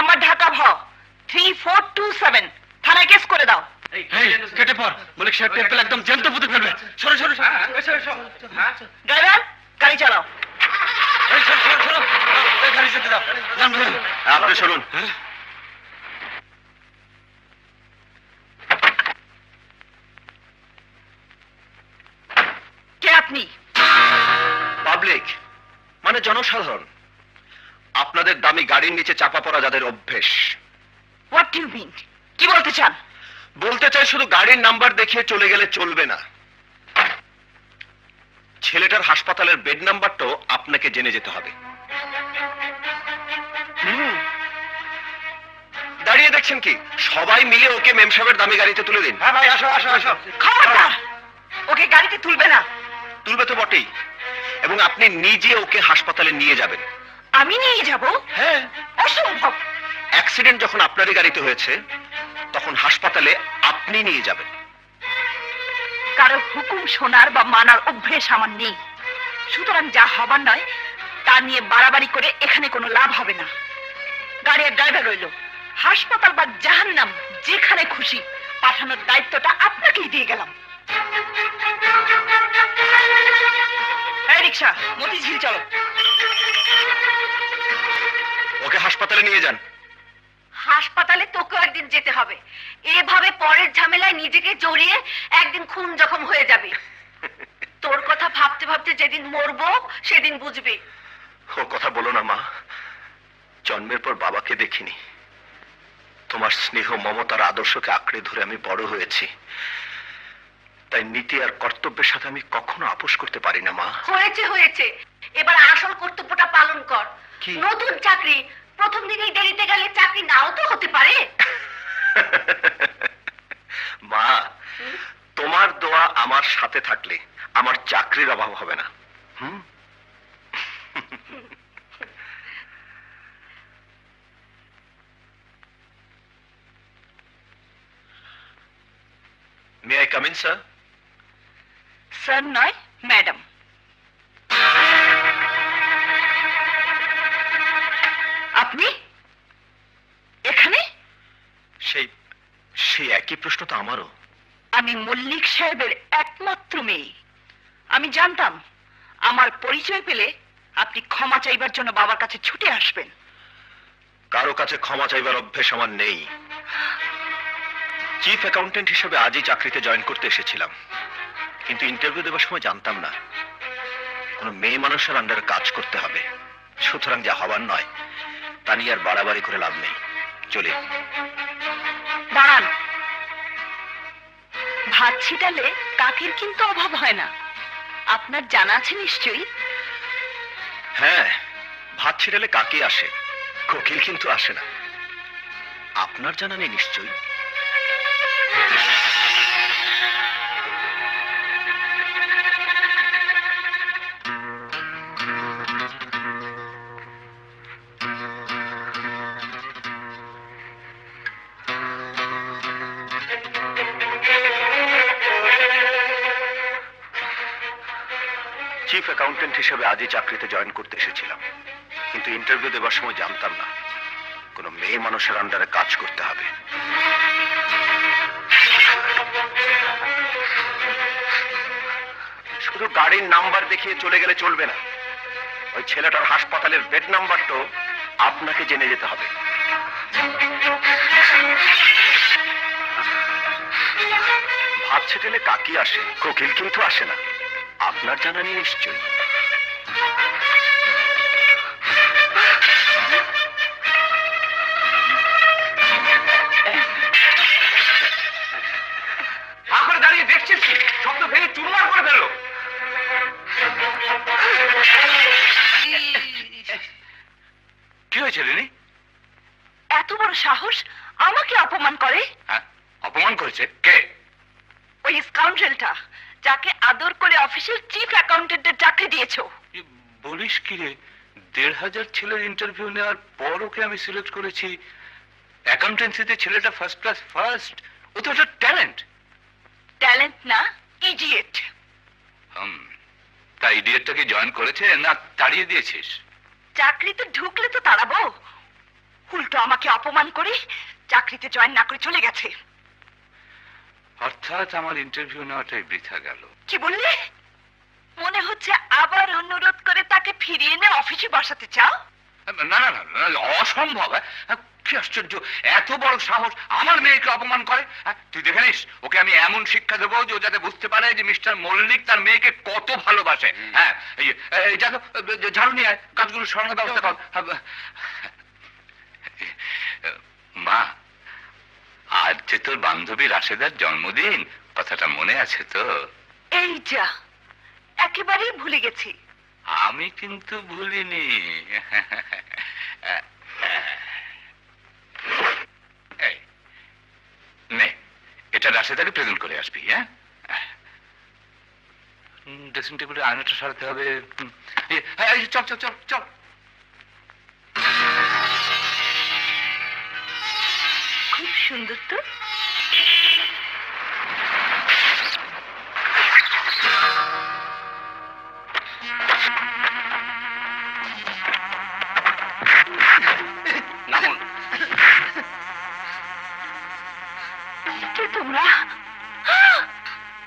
Number Dhaka ভ 3427 থানায় case করে দাও। কেটে পর মলিক সাহেব টেম্পল একদম জ্যান্ত পুঁতে ফেলবে। সরো সরো ড্রাইভার গাড়ি চালাও। গাড়ি যেতে দাও। আপনি শুনুন, কে আপনি? পাবলিক মানে জনসাধারণ, আপনাদের দামি গাড়ির নিচে চাপা পড়া যাদের অভ্যেস। What do you mean? কি বলতে চান? বলতে চাই শুধু গাড়ির নাম্বার দেখিয়ে চলে গেলে চলবে না, ছেলেটার হাসপাতালের বেড নাম্বারটাও আপনাকে জেনে যেতে হবে। দাঁড়িয়ে দেখছেন কি? সবাই মিলে ওকে মেম সাহেবের দামি গাড়িতে তুলে দিন। হ্যাঁ ভাই, আসো আসো আসো। খবরদার, ওকে গাড়িতে তুলবে না। তুলবে তো বটেই, এবং আপনি নিজে ওকে হাসপাতালে নিয়ে যাবেন। আমি নিয়ে যাব? হ্যাঁ, অসম্ভব। অ্যাক্সিডেন্ট যখন আপনারই গাড়িতে হয়েছে তখন হাসপাতালে আপনি নিয়ে যাবেন। কারো হুকুম শোনার বা মানার অভ্যেস আমার নেই, সুতরাং যা হবার নয় তা নিয়ে বাড়াবাড়ি করে এখানে কোনো লাভ হবে না। গাড়ির ড্রাইভার রইল, হাসপাতাল বা জাহান্নাম যেখানে খুশি পাঠানোর দায়িত্বটা আপনাকেই দিয়ে গেলাম। এই রিক্সা, মতিঝিল চলো। ওকে হাসপাতালে নিয়ে যান। হাসপাতালে তোকে একদিন যেতে হবে। এভাবে পরের ঝামেলায় নিজেকে জড়িয়ে একদিন খুন জখম হয়ে যাবে। তোর কথা ভাবতে ভাবতে যেদিন মরবো সেদিন বুঝবি। ও কথা বলো না মা, জন্মের পর বাবাকে দেখিনি। তোমার স্নেহ মমতার আদর্শকে আঁকড়ে ধরে আমি বড় হয়েছি, তাই নীতি আর কর্তব্যের সাথে আমি কখনো আপোষ করতে পারি না মা। হয়েছে হয়েছে, এবার আসল কর্তব্যটা পালন কর। কি? নতুন চাকরি, প্রথম দিনেই দেরিতে গেলে চাকরি নাও তো হতে পারে। মা, তোমার দোয়া আমার সাথে থাকলে আমার চাকরির অভাব হবে না। May I come in sir? Sir নয়, ম্যাডাম। আপনি এখানে? সেই একই প্রশ্ন তো আমারও। আমি মল্লিক সাহেবের একমাত্র মেয়ে। আমি জানতাম আমার পরিচয় পেলে আপনি ক্ষমা চাইবার জন্য বাবার কাছে ছুটে আসবেন। কারো কাছে ক্ষমা চাইবার অভ্যেস আমার নেই। চিফ অ্যাকাউন্টেন্ট হিসেবে আজই চাকরিতে জয়েন করতে এসেছিলাম, কিন্তু ইন্টারভিউ দেওয়ার সময় জানতাম না কোনো মেয়ে মানুষের আন্ডারে কাজ করতে হবে। সুতরাং যা হবার নয় তা নিয়ে আর বাড়াবাড়ি করে লাভ নেই। চলি। দাঁড়ান, ভাত ছিটালে কাকের কিন্তু অভাব হয় না, আপনার জানা আছে নিশ্চয়ই। হ্যাঁ, ভাত ছিটালে কাকে আসে, কোকিল কিন্তু আসে না। আপনার জানা নেই নিশ্চয়ই। চিফ অ্যাকাউন্টেন্ট হিসেবে আজই চাকরিতে জয়েন করতে এসেছিলাম, কিন্তু ইন্টারভিউ দেওয়ার সময় জানতাম না কোনো মেয়ে মানুষের আন্ডারে কাজ করতে হবে। শুধু গাড়ির নাম্বার দেখিয়ে চলে গেলে চলবে না, ওই ছেলেটার হাসপাতালের বেড নাম্বারটাও আপনাকে জেনে যেতে হবে। ভাত ছেটেলে কাকি আসে, কোকিল কিন্তু আসে না। আপনার জানা নেই নিশ্চয়ই। করে দাঁড়িয়ে দেখছিস কি? সব তো ভেঙে চুরমার করে ফেললো। কি হয়েছে রিনি? এত বড় সাহস আমাকে অপমান করে? হ্যাঁ, অপমান করেছে কে? ওই স্কাউন্ডারটা যাকে আদর করে অফিসের চিফ অ্যাকাউন্টেন্টের চাকরি দিয়েছো। বলিস কি রে, ১,৫০০ ছেলের ইন্টারভিউ নেওয়ার পর ওকে আমি সিলেক্ট করেছি। অ্যাকাউন্টেন্সিতে ছেলেটা ফার্স্ট ক্লাস ফার্স্ট। ও তো একটা ট্যালেন্ট। ট্যালেন্ট না, ইডিয়েট। তা ইডিয়েটটাকে জয়েন করেছে না তাড়িয়ে দিয়েছিস? চাকরিতে ঢুকলে তো তাড়াবো, উল্টো আমাকে অপমান করে চাকরিতে জয়েন না করে চলে গেছে। অর্থাৎ আমার ইন্টারভিউ নেওয়াটাই বৃথা গেল। কি বললে? মনে হচ্ছে আবার অনুরোধ করে তাকে ফিরিয়ে এনে অফিসে বসাতে চাও? না না না না, অসম্ভব। কি আশ্চর্য, এত বড় সাহস আমার মেয়েকে অপমান করে। তুই দেখে নিস, ওকে আমি এমন শিক্ষা দেবো যে ও যাতে বুঝতে পারে যে মিস্টার মল্লিক তার মেয়েকে কত ভালোবাসে। হ্যাঁ, যা তো, ঝাড়ু নিয়ে আয়, কাজগুলো সরানোর ব্যবস্থা কর। মা, আজ যে তোর বান্ধবী রাশেদার জন্মদিন, কথাটা মনে আছে তো? এই যা, একেবারেই ভুলে গেছি। আমি কিন্তু ভুলিনি। এই নে, এটা রাশেদাকে প্রেজেন্ট করে আসবি। হ্যাঁ, ড্রেসিং টেবিলে আয়নাটা সারাতে হবে। চল চল চল চল। খুব সুন্দর তো। নামুন। কে তোমরা?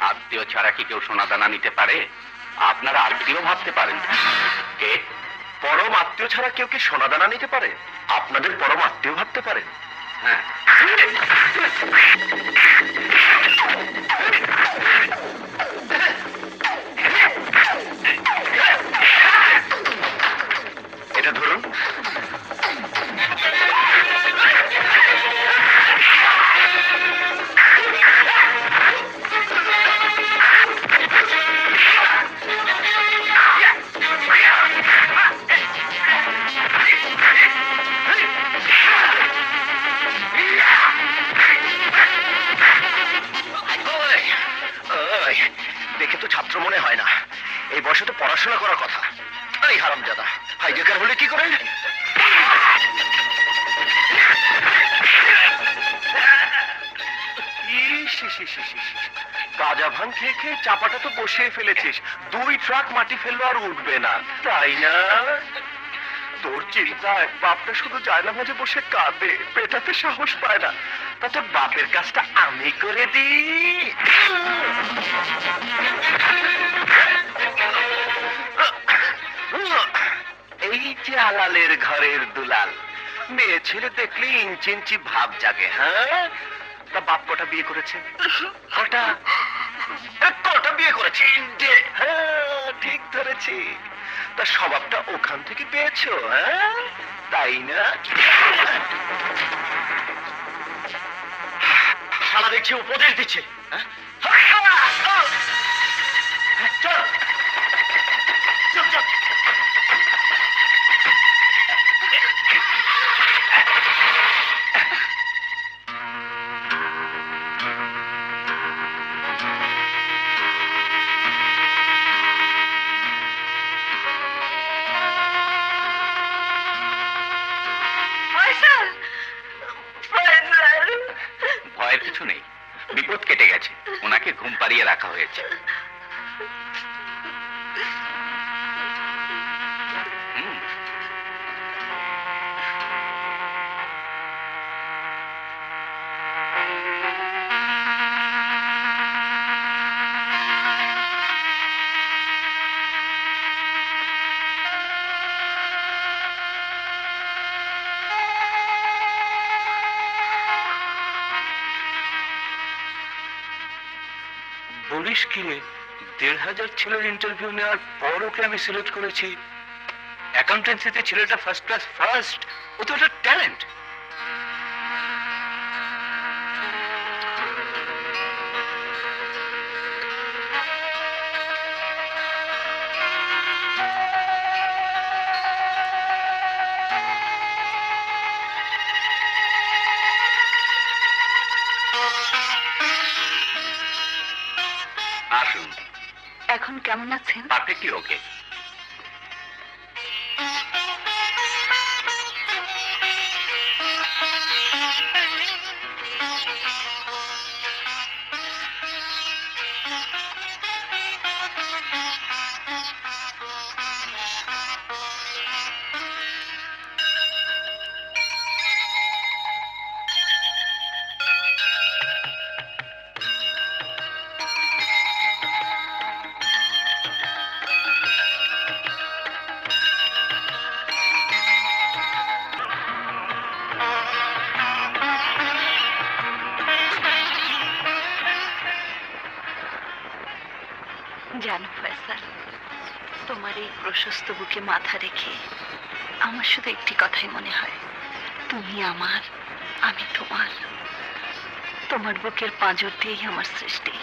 আত্মীয় ছাড়া কি কেউ সোনা দানা নিতে পারে? আপনারা আত্মীয় ভাবতে পারেন। কে? পরম আত্মীয় ছাড়া কেউ কি সোনাদানা নিতে পারে? আপনাদের পরম আত্মীয় ভাবতে পারেন? হ্যাঁ, এটা ধরুন। দেখে তো ছাত্র মনে হয় না, এই বয়সে তো পড়াশোনা করার কথা। এই হারামজাদা হাইজেকার হলে কি করে? গাঁজা ভাঙ খেয়ে খেয়ে চাপাটা তো বসিয়ে ফেলেছিস, 2 ট্রাক মাটি ফেললো আর উঠবে না, তাই না? তোর চিন্তায় বাপটা শুধু জায়না মাঝে বসে কাঁদে, পেটাতে সাহস পায় না। তা তোর বাপের কাজটা আমি করে দিই। এই যে আলালের ঘরের দুলাল, মেয়ে ছেলে দেখলে ইঞ্চি ইঞ্চি ভাব জাগে। হ্যাঁ, তা বাপ কটা বিয়ে করেছে? কটা? কটা বিয়ে করেছে? হ্যাঁ, ঠিক ধরেছি। তা স্বভাবটা ওখান থেকে পেয়েছো? হ্যাঁ, তাই না? শালা দেখছি উপদেশ দিচ্ছে। চল চল চল। ভয়ের কিছু নেই, বিপদ কেটে গেছে, ওনাকে ঘুম পাড়িয়ে রাখা হয়েছে। বলিস কি রে, 1,500 ছেলের ইন্টারভিউ নেওয়ার পর ওকে আমি সিলেক্ট করেছি। অ্যাকাউন্টেন্সিতে ছেলেটা ফার্স্ট ক্লাস ফার্স্ট, ও তো একটা ট্যালেন্ট। আসুন। এখন কেমন আছেন? পারফেক্টলি ওকে। তোমার এই প্রশস্ত বুকে মাথা রেখে আমার শুধু একটি কথাই মনে হয়, তুমি আমার, আমি তোমার। তোমার বুকের পাঁজর দিয়েই আমার সৃষ্টি।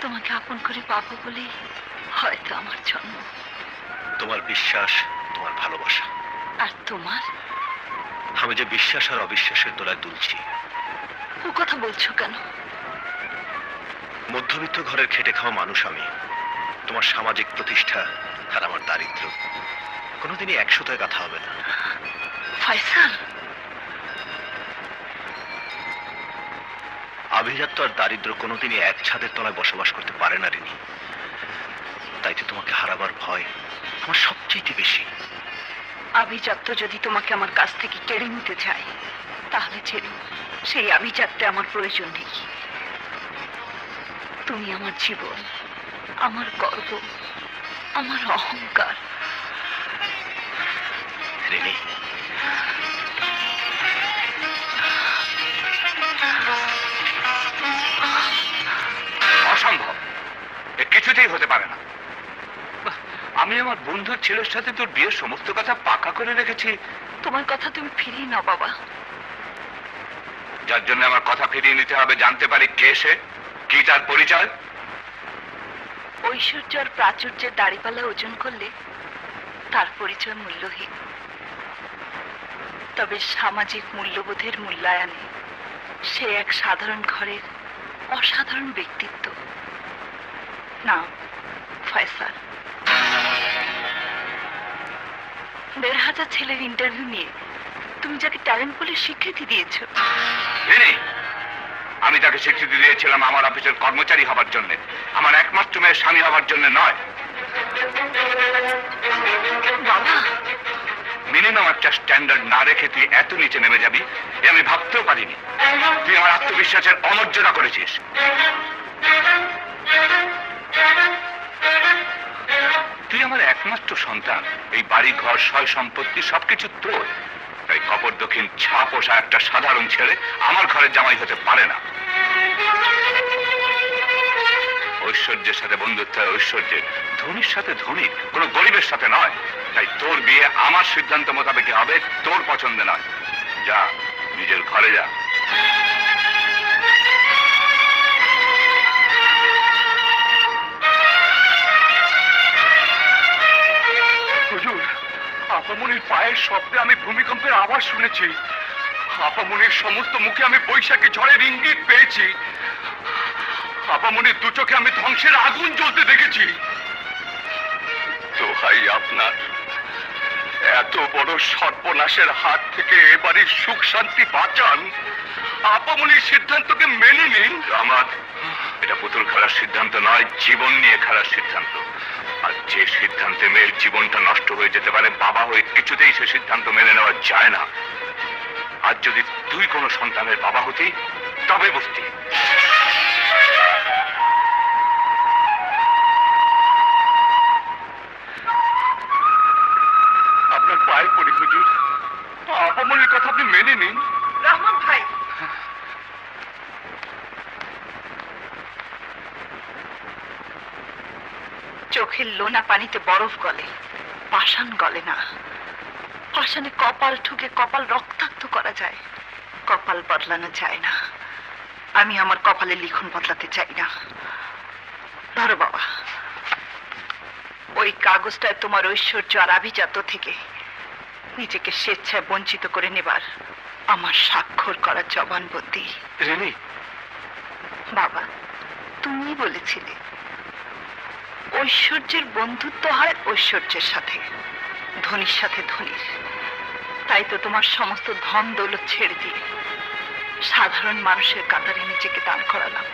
তোমাকে আপন করে পাবো বলেই হয়তো আমার জন্ম। তোমার বিশ্বাস, তোমার ভালোবাসা। আর তোমার? আমি যে বিশ্বাস আর অবিশ্বাসের দোলায় দুলছি। ও কথা বলছো কেন? মধ্যবিত্ত ঘরের খেটে খাওয়া মানুষ আমি। তোমার সামাজিক প্রতিষ্ঠা আর আমার দারিদ্র্য কোনোদিনই একসাথে কথা হবে না। ফয়সাল, আভিজাত্য আর দারিদ্র কোনোদিনই এক ছাদের তলায় বসবাস করতে পারে না রিনি। তাই তো তোমাকে হারাবার ভয় আমার সবচেয়ে বেশি। আভিজাত্য যদি তোমাকে আমার কাছ থেকে কেড়ে নিতে চায় তাহলে ছেড়ে, সেই আভিজাত্যে আমার প্রয়োজন নেই। তুমি আমার জীবন, আমার গর্ব, আমার অহংকার। রিনি, অসম্ভব, এ কিছুতেই হতে পারে না। আমি আমার বন্ধুর ছেলের সাথে তোর বিয়ের সমস্ত কথা পাকা করে রেখেছি। তোমার কথা তুমি ফিরিয়ে নাও বাবা। যার জন্য আমার কথা ফিরিয়ে নিতে হবে, জানতে পারি কে সে, কি তার পরিচয়। ঐশ্বর্য আর প্রাচুর্যের দাড়িপাল্লা ওজন করলে তার পরিচয় মূল্যহীন। তবে সামাজিক মূল্যবোধের মূল্যায়নে সে এক সাধারণ ঘরের অসাধারণ ব্যক্তিত্ব। না ফয়সাল, ১৫০০ ছেলের ইন্টারভিউ নিয়ে তুমি যাকে ট্যালেন্ট বলে স্বীকৃতি দিয়েছ। আমি তাকে স্বীকৃতি দিয়েছিলাম আমার অফিসের কর্মচারী হবার জন্য, আমার একমাত্র মেয়ের স্বামী হবার জন্য নয়। বাবা, মিনিমাম একটা স্ট্যান্ডার্ড না রেখে তুই এত নিচে নেমে যাবি এ আমি ভাবতেও পারিনি। তুই আমার আত্মবিশ্বাসের অমর্যাদা করেছিস। তুই আমার একমাত্র সন্তান, এই বাড়ি ঘর সয় সম্পত্তি সবকিছু তোর। তাই কপর দক্ষিণ ছা পোষা একটা সাধারণ ছেলে আমার ঘরের জামাই হতে পারে না। ঐশ্বর্যের সাথে বন্ধুত্ব হয় ঐশ্বর্যের, ধনীর সাথে ধনী, কোনো গরিবের সাথে নয়। তাই তোর বিয়ে আমার সিদ্ধান্ত মোতাবেক হবে, তোর পছন্দে নয়। যা, নিজের ঘরে যা। হুজুর, আপামনির পায়ের শব্দে আমি ভূমিকম্পের আওয়াজ শুনেছি। আপামনির সমস্ত মুখে আমি বৈশাখী ঝড়ের ইঙ্গিত পেয়েছি। আপামনির দু চোখে আমি ধ্বংসের আগুন জ্বলতে দেখেছি। দোহাই আপনার, এত বড় সর্বনাশের হাত থেকে এবারই সুখ শান্তি বাঁচান। আপামনির সিদ্ধান্তকে মেনে নিন। আমার এটা পুতুল খেলার সিদ্ধান্ত নয়, জীবন নিয়ে খেলার সিদ্ধান্ত। আর যে সিদ্ধান্তে মেয়ের জীবনটা নষ্ট হয়ে যেতে পারে, বাবা হয়ে কিছুতেই সে সিদ্ধান্ত মেনে নেওয়া যায় না। আর যদি তুই কোনো সন্তানের বাবা হতি তবে বুঝতি। আপনার পায়ে পড়ি হুজুর, আপামনির কথা আপনি মেনে নিন। রহমান ভাই, চোখের লোনা পানিতে বরফ গলে, পাষাণ গলে না। পাষাণে কপাল ঠুকে কপাল রক্তাক্ত করা যায়, কপাল বদলানো যায় না। আমি আমার কপালে লিখন বদলাতে চাই না। ধরো বাবা, ওই কাগজটায় তোমার ঐশ্বর্য আর আভিজাত্য থেকে নিজেকে স্বেচ্ছায় বঞ্চিত করে নেবার আমার স্বাক্ষর করা জবানবন্দি। রিনি, বাবা, তুমি বলেছিলে ঐশ্বর্যের বন্ধুত্ব হয় ঐশ্বর্যের সাথে, ধনীর সাথে ধনীর। তাই তো তোমার সমস্ত ধন দৌলত ছেড়ে দিয়ে সাধারণ মানুষের কাতারে নিজেকে দাঁড় করালাম।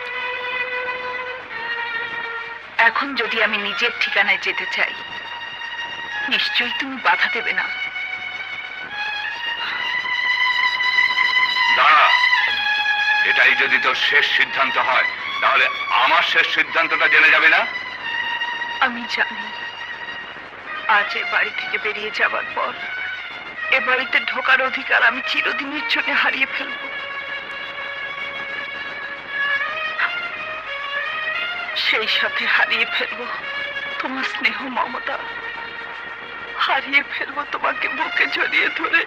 এখন যদি আমি নিজের ঠিকানায় যেতে চাই, নিশ্চয়ই তুমি বাধা দেবে না। দাঁড়া, এটাই যদি তোর শেষ সিদ্ধান্ত হয় তাহলে আমার শেষ সিদ্ধান্তটা জেনে যাবে না? আমি জানি আজ এ বাড়ি থেকে বেরিয়ে যাবার পর এ বাড়িতে ঢোকার অধিকার আমি চিরদিনের জন্য হারিয়ে ফেলব। সেই সাথে হারিয়ে ফেলব তোমার স্নেহ মমতা হারিয়ে ফেলবো তোমাকে বুকে জড়িয়ে ধরে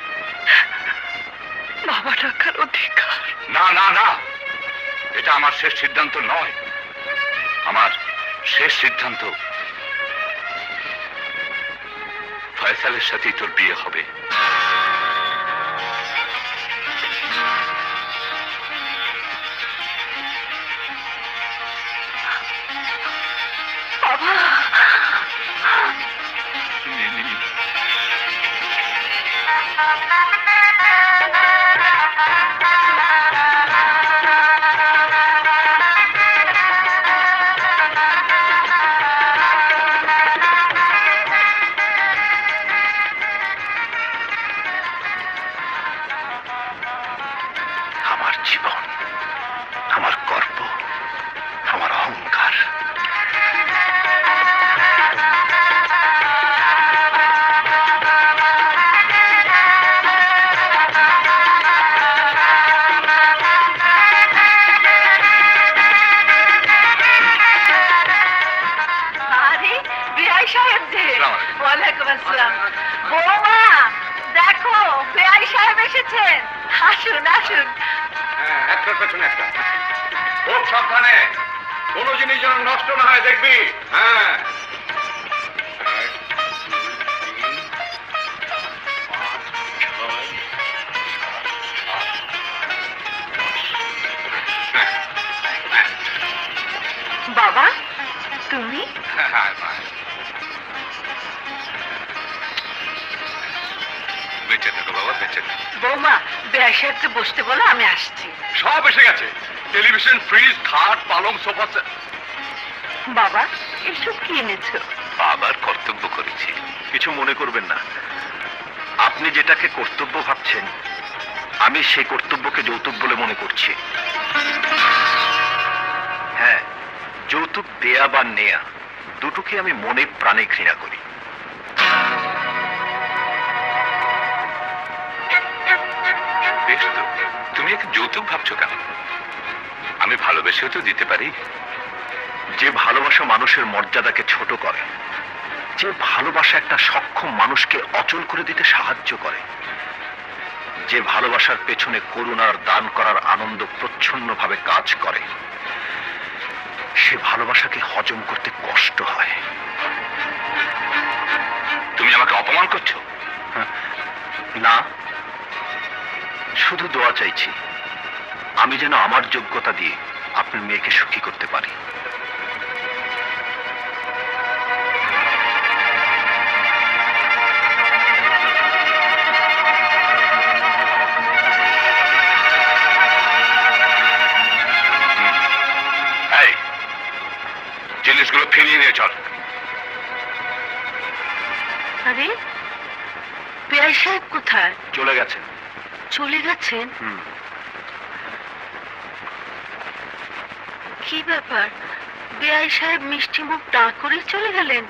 বাবা ডাকার অধিকার। না না না, এটা আমার শেষ সিদ্ধান্ত নয়। আমার শেষ সিদ্ধান্ত ফয়সালের সাথেই তোর বিয়ে হবে। বাবা আমার জীবন, আমার গর্ব, আমার অহংকার। আরে বিআই সাহেব যে। ওয়ালাইকুম আসসালাম। বৌমা দেখো বিআই সাহেব এসেছেন, আসুন আসুন। একটার পেছনে একটা, খুব সাবধানে, কোনো জিনিস যেন নষ্ট না হয় দেখবি। হ্যাঁ, বাবা তুমি? বেঁচে থাকো বাবা, বেঁচে থাকো। বৌমা বিআই সাহেবকে বসতে বলো, আমি আসছি। সব এসে গেছে, টেলিভিশন, ফ্রিজ, খাট, পালং, সোফা সেট। বাবা এসব কি এনেছো? বাবার কর্তব্য করেছি, কিছু মনে করবেন না। আপনি যেটাকে কর্তব্য ভাবছেন, আমি সেই কর্তব্যকে যৌতুক বলে মনে করছি। হ্যাঁ, যৌতুক দেয়া বা নেয়া দুটোকে আমি মনে প্রাণে ঘৃণা করি। বেশ তো, তুমি এক যৌতুক ভাবছো কেন? আমি ভালোবেসেও তো দিতে পারি। যে ভালোবাসা মানুষের মর্যাদাকে ছোট করে, যে ভালোবাসা একটা সক্ষম মানুষকে অচল করে দিতে সাহায্য করে, যে ভালোবাসার পেছনে করুণার দান করার আনন্দ প্রচ্ছন্নভাবে কাজ করে, সে ভালোবাসাকে হজম করতে কষ্ট হয়। তুমি আমাকে অপমান করছো? না, শুধু দোয়া চাইছি আমি যেন আমার যোগ্যতা দিয়ে আপনার মেয়েকে সুখী করতে পারি। এই জিনিসগুলো ফিরিয়ে নিয়ে চল। আরে বিআই সাহেব কোথায়? চলে গেছেন। চলে গেছেন? কি ব্যাপার, বিআই সাহেব মিষ্টি মুখ না করে চলে গেলেন?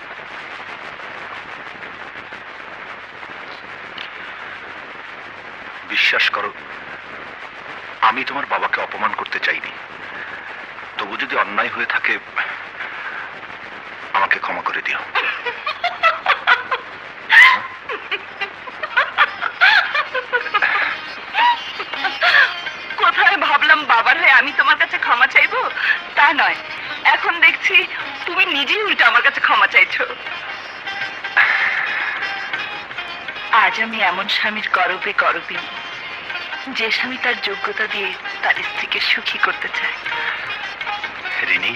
বিশ্বাস করো, আমি তোমার বাবাকে অপমান করতে চাইনি। তবু যদি অন্যায় হয়ে থাকে আমাকে ক্ষমা করে দিও। কোথায় ভাবলাম বাবার হয়ে আমি তোমার কাছে ক্ষমা চাইবো, তা নয়, এখন দেখছি তুমি নিজেই উল্টো আমার কাছে ক্ষমা চাইছো। আজ আমি এমন স্বামীর গরবে গরবে, যে স্বামী তার যোগ্যতা দিয়ে তার স্ত্রীকে সুখী করতে চায়। রিনি,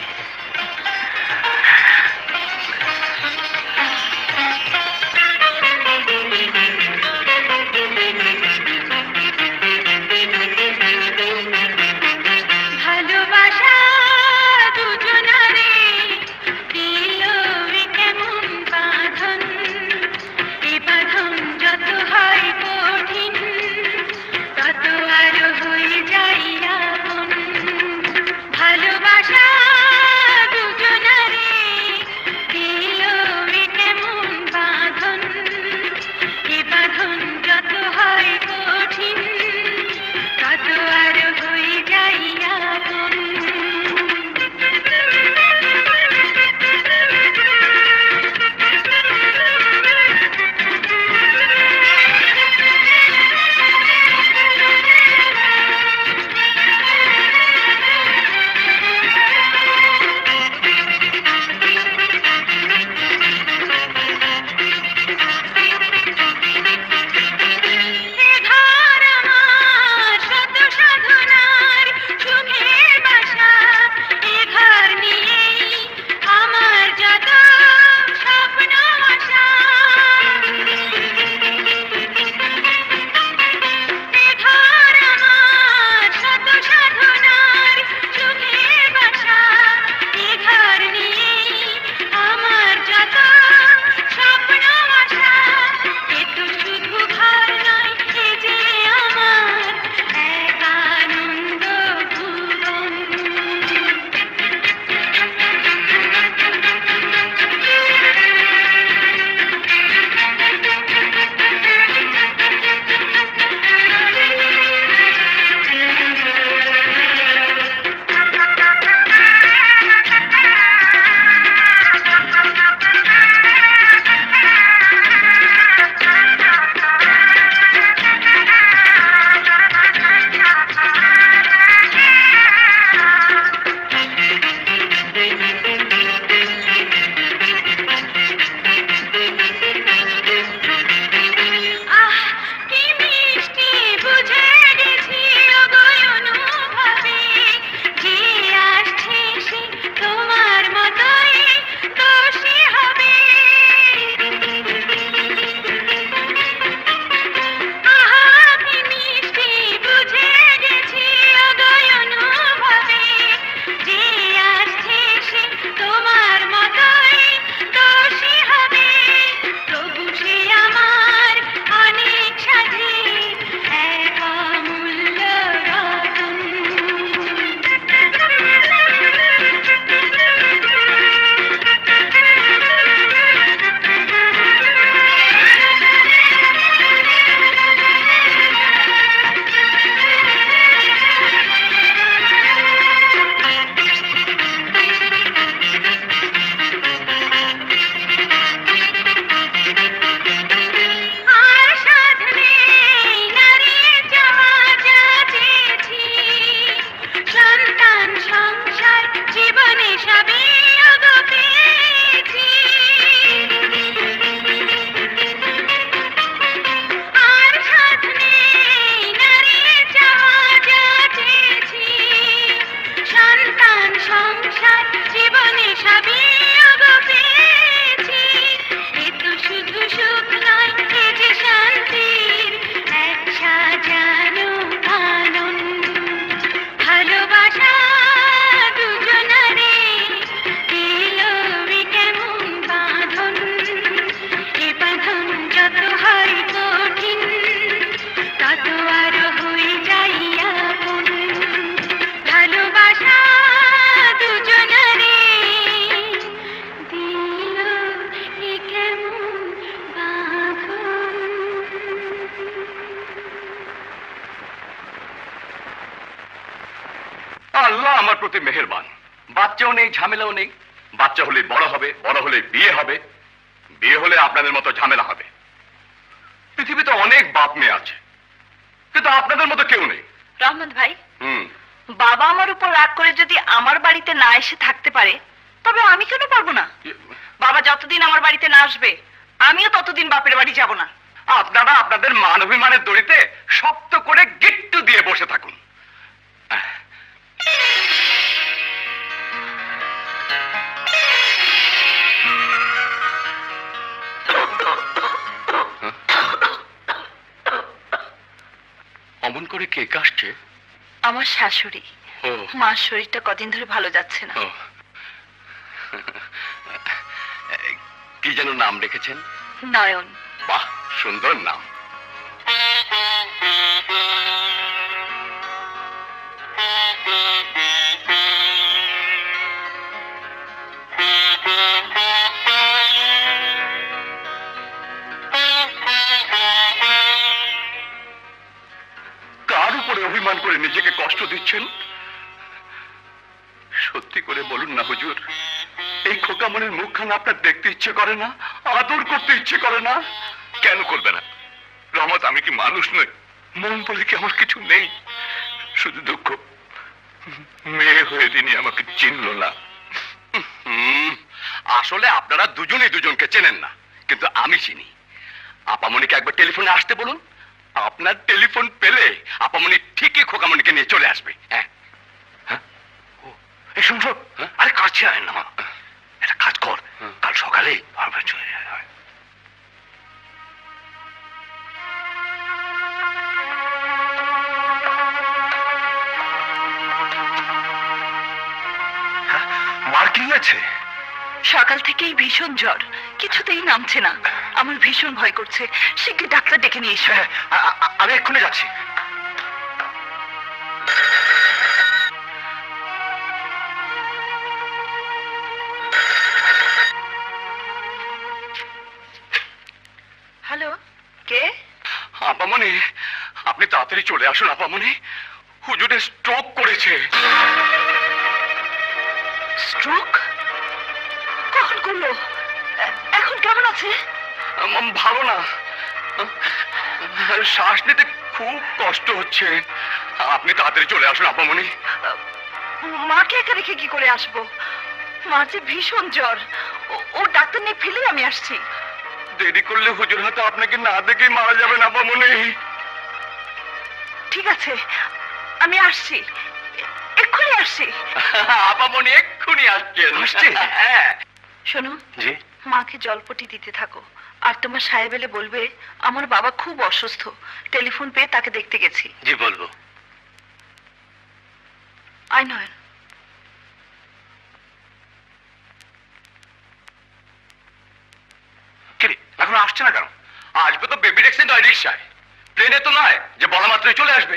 ভালোবাসা দুজনারে দিল কেমন বাঁধন, এ বাঁধন যত হয় কঠিন তত আরো হয়ে যায় আপন। ভালোবাসা আল্লাহ আমার প্রতি মেহেরবান। বাচ্চাও নেই, ঝামেলাও নেই। বাচ্চা হলে বড় হবে, বড় হলে বিয়ে হবে, বিয়ে হলে আপনাদের মতো ঝামেলা হবে। পৃথিবীতে অনেক বাপ মেয়ে আছে, কিন্তু আপনাদের মতো কেউ নেই। রহমত ভাই, হুম। বাবা আমার উপর রাগ করে যদি আমার বাড়িতে না এসে থাকতে পারে, তবে আমি কেন পারবো না? বাবা যতদিন আমার বাড়িতে না আসবে, আমিও ততদিন বাপের বাড়ি যাব না। আপনারা আপনাদের মান অভিমানের দড়িতে শক্ত করে গিট্টু দিয়ে বসে থাকুন। অমন করে কে কাশছে? আমার শাশুড়ি। ও, মার শরীরটা কদিন ধরে ভালো যাচ্ছে না। ও। কি যেন নাম রেখেছেন? নয়ন। বাহ, সুন্দর নাম। কার উপরে অভিমান করে নিজেকে কষ্ট দিচ্ছেন? সত্যি করে বলুন না হুজুর, এই খোকামনের মুখখানা আপনার দেখতে ইচ্ছে করে না? আদর করতে ইচ্ছে করে না? কেন করবে না? রহমত, আমি কি মানুষ নই? মন বলে কি আমার কিছু নেই? শুধু দুঃখ, মেয়ে হয়ে তিনি আমাকে চিনল না। আসলে আপনারা দুজনেই দুজনকে চেনেন না, কিন্তু আমি চিনি। আপামনিকে একবার টেলিফোনে আসতে বলুন। আপনার টেলিফোন পেলে আপামনি ঠিকই খোকামনিকে নিয়ে চলে আসবে। হ্যাঁ, এই শুনছো? আরে কাছে আয় না, একটা কাজ কর, কাল সকালে চলে যায়। মার কি হয়েছে? সকাল থেকেই ভীষণ জ্বর, কিছুতেই নামছে না। আমার ভীষণ ভয় করছে। শিগগির ডাক্তার ডেকে নিয়ে এসো। আমি এক্ষুনি যাচ্ছি। হ্যালো, কে? আপামনি, আপনি তাড়াতাড়ি চলে আসুন। আপামনি, হুজুরের স্ট্রোক করেছে। স্ট্রোক? কখন করলো? এখন কেমন আছে? ভালো না, শ্বাস নিতে খুব কষ্ট হচ্ছে। আপনি তাড়াতাড়ি চলে আসুন আপামনি। মাকে একা রেখে কি করে আসবো? মার যে ভীষণ জ্বর। ও ডাক্তার নিয়ে ফেলে আমি আসছি। দেরি করলে হুজুর হয়তো আপনাকে না দেখেই মারা যাবেন আপামনি। ঠিক আছে, আমি আসছি, এক্ষুনি আসছি। আপামনি এক্ষুনি আসছেন? হ্যাঁ। শোনো, জি। মাকে জলপটি দিতে থাকো। আর তোমার সাহেব এলে বলবে আমার বাবা খুব অসুস্থ, টেলিফোন পেয়ে তাকে দেখতে গেছি। জি, বলবো। আয় নয়ন। কিরে, এখন আসছে না কেন? আসবে তো বেবি ট্যাক্সি নয়, রিক্সায়। প্লেনে তো নয় যে বলা মাত্রই চলে আসবে।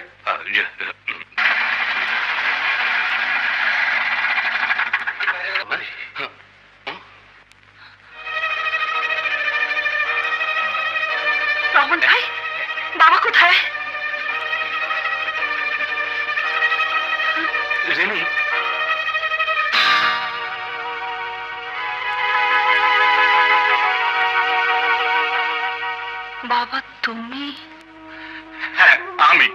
রহমান ভাই, বাবা কোথায়? রেনি, বাবা তুমি? হ্যাঁ, আমি।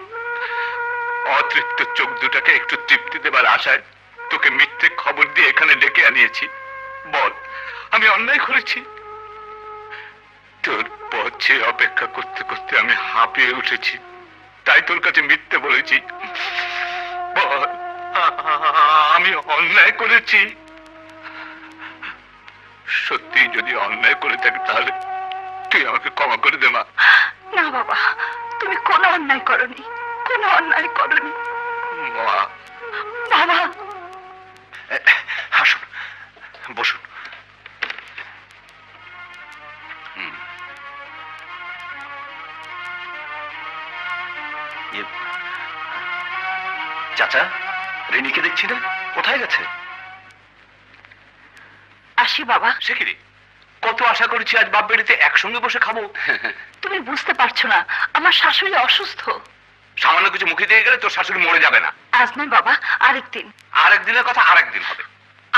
অতৃপ্ত চোখ দুটাকে একটু তৃপ্তি দেবার আশায় তোকে মিথ্যে খবর দিয়ে এখানে ডেকে আনিয়েছি। বল, আমি অন্যায় করেছি? তোর পথে অপেক্ষা করতে করতে আমি হাঁপিয়ে উঠেছি, তাই তোর কাছে মিথ্যে বলেছি। বল, আমি অন্যায় করেছি? সত্যি যদি অন্যায় করে থাকি তাহলে তুই আমাকে ক্ষমা করে দে মা। না বাবা, তুমি কোনো অন্যায় করনি, কোনো অন্যায় করনি। মা, বাবা, আসুন, বসুন। চাচা, রেনিকে দেখছি না, কোথায় গেছে? আসি বাবা। সে কি রে, কত আশা করেছি আজ বাপ বেড়িতে একসঙ্গে বসে খাবো। তুমি বুঝতে পারছো না, আমার শাশুড়ি অসুস্থ। সামান্য কিছু মুখে দিয়ে গেলে তোর শাশুড়ি মরে যাবে না। আজ নয় বাবা, আরেকদিন। আরেকদিনের কথা আরেকদিন হবে।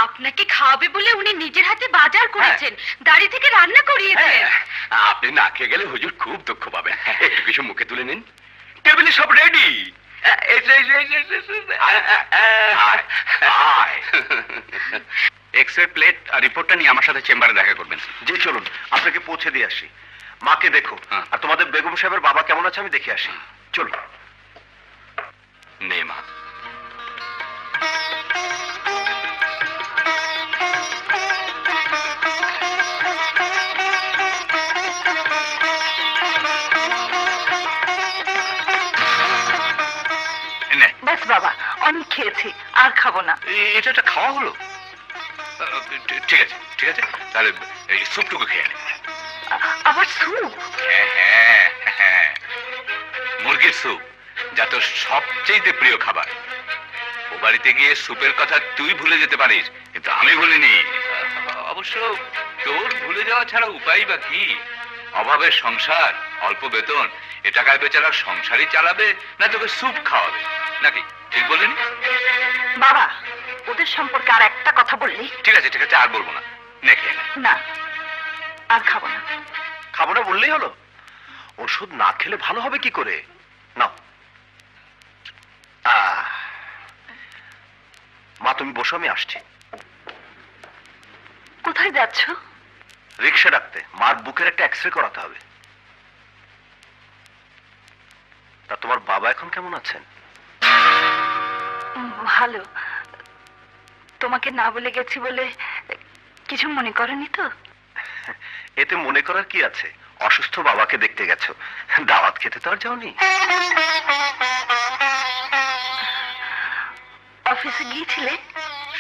আপনাকে খাওয়াবে বলে উনি নিজের হাতে বাজার করেছেন, দাঁড়িয়ে থেকে রান্না করিয়েছেন। আপনি না খেয়ে গেলে হুজুর খুব দুঃখ পাবেন। একটু কিছু মুখে তুলে নিন, টেবিলে সব রেডি। এক্স-রে প্লেট আর রিপোর্টটা নিয়ে আমার সাথে চেম্বারে দেখা করবেন। জি চলুন, আপনাকে পৌঁছে দিয়ে আসি। মাকে দেখো, আর তোমাদের বেগম সাহেবের বাবা কেমন আছে আমি দেখে আসি। চলুন। নে মা। ব্যাস বাবা, অনেক খেয়েছি, আর খাবো না। এটা একটা খাওয়া হলো? ঠিক আছে ঠিক আছে, তাহলে এই স্যুপটুকু খেয়ে নে। আবার স্যুপ? হ্যাঁ, মুরগির স্যুপ, যা তোর সবচেয়ে প্রিয় খাবার। ও বাড়িতে গিয়ে স্যুপের কথা তুই ভুলে যেতে পারিস, কিন্তু আমি ভুলিনি। অবশ্য তোর ভুলে যাওয়া ছাড়া উপায় বা কি? অভাবের সংসার, অল্প বেতন, এ টাকায় বেচারা সংসারই চালাবে না তোকে স্যুপ খাওয়াবে নাকি? ঠিক বলিনি? বাবা, ওদের সম্পর্কে আর একটা কথা বললি? ঠিক আছে ঠিক আছে, আর বলবো না। নে খেয়ে নে। না, আর খাবো না। খাবো না বললেই হলো? ওষুধ না খেলে ভালো হবে কি করে? নাও। মা তুমি বসো, আমি আসছি। কোথায় যাচ্ছ? রিক্সা ডাকতে। মার বুকের একটা এক্সরে করাতে হবে। তা তোমার বাবা এখন কেমন আছেন? ভালো। তোমাকে না বলে গেছি বলে কিছু মনে করনি তো? এতে মনে করার কি আছে? অসুস্থ বাবাকে দেখতে গেছো, দাওয়াত খেতে তো আর যাওনি। অফিসে গিয়েছিলে?